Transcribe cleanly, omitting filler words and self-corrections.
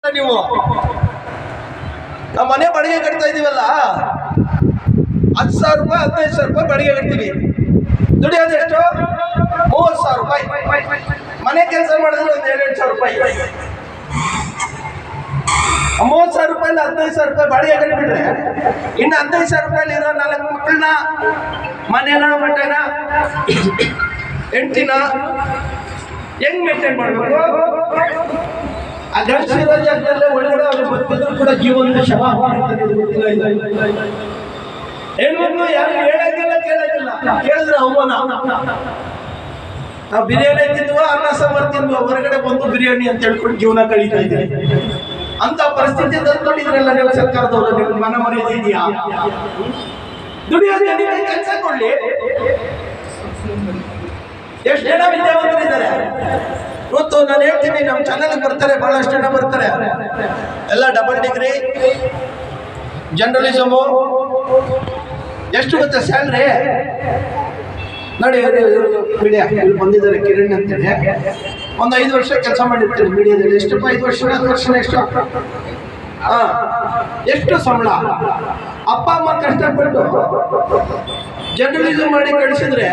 ನೀವು ನಮ್ಮ ಮನೆ ಬಾಡಿಗೆ ಕಟ್ತಾ ಇದೀವಲ್ಲ, 10,000 ರೂಪಾಯಿ 15,000 ರೂಪಾಯಿ ಬಾಡಿಗೆ ಕಟ್ತೀವಿ. ದುಡಿಯೋದು ಎಷ್ಟು? 30,000 ರೂಪಾಯಿ. ಮನೆ ಕೆಲಸ ಮಾಡಿದ್ರೆ ಒಂದು 7,000 ರೂಪಾಯಿ. 30,000 ರೂಪಾಯಿ 15,000 ರೂಪಾಯಿ ಬಾಡಿಗೆ ಕಟ್ಬಿಟ್ರೆ ಇನ್ನು 15,000 ರೂಪಾಯಿ ಇರೋ 4 ಮಕ್ಕಳನ್ನ, ಮನೆನ, ಮಟನ, ಹೆಂಡತಿನ ಹೆಂಗ್ ಮೇಂಟೈನ್ ಮಾಡ್ಬೇಕು? ಆ ಗಂಡಸಿರೋ ಜಾಗದಲ್ಲೇ ಒಳಗಡೆ ಅವ್ರು ಬದುಕಿದ್ರು ಕೂಡ ಜೀವನದ ಶವ ಹೆಣ್ಮಕ್ಳು ಯಾರು ಹೇಳಂಗಿಲ್ಲ, ಕೇಳಂಗಿಲ್ಲ. ಕೇಳಿದ್ರೆ ಅವಮಾನ. ನಾವು ಬಿರಿಯಾನಿ ತಿಂದ್ವಾ, ಅನ್ನ ಸಾಂಬಾರ್ ತಿಂದ್ವಾ, ಹೊರಗಡೆ ಬಂದು ಬಿರಿಯಾನಿ ಅಂತ ಹೇಳ್ಕೊಂಡು ಜೀವನ ಕಳೀತಾ ಇದ್ದೀವಿ. ಅಂತ ಪರಿಸ್ಥಿತಿ ತಂದ್ಕೊಂಡಿದ್ರಲ್ಲ ನೀವು ಸರ್ಕಾರದವರು. ನಿಮ್ಗೆ ಮನ ಮರ್ಯಾದೆ ಇದೆಯಾ? ದುಡಿಯೋದೇ ಕೆಲಸ ಕೊಡ್ಲಿ. ಎಷ್ಟು ಜನ ವಿದ್ಯಾವಂತರಿದ್ದಾರೆ ಇವತ್ತು? ನಾನು ಹೇಳ್ತೀನಿ, ನಮ್ಮ ಚಾನಲ್ ಬರ್ತಾರೆ, ಬಹಳಷ್ಟು ಜನ ಬರ್ತಾರೆ, ಎಲ್ಲ ಡಬಲ್ ಡಿಗ್ರಿ, ಜರ್ನಲಿಸಮು. ಎಷ್ಟು ಗೊತ್ತಾ ಸ್ಯಾಲ್ರಿ? ನೋಡಿ, ಮೀಡಿಯಾ ಬಂದಿದ್ದಾರೆ, ಕಿರಣ್ ಅಂತೇಳಿ. ಒಂದು 5 ವರ್ಷ ಕೆಲಸ ಮಾಡಿರ್ತೀನಿ ಮೀಡಿಯಾದಲ್ಲಿ. ಎಷ್ಟು? 5 ವರ್ಷ 10 ವರ್ಷ ಎಷ್ಟು? ಎಷ್ಟು ಸಂಬಳ? ಅಪ್ಪ ಅಮ್ಮ ಕಷ್ಟಪಟ್ಟು ಜರ್ನಲಿಸಮ್ ಮಾಡಿ ಕಳಿಸಿದ್ರೆ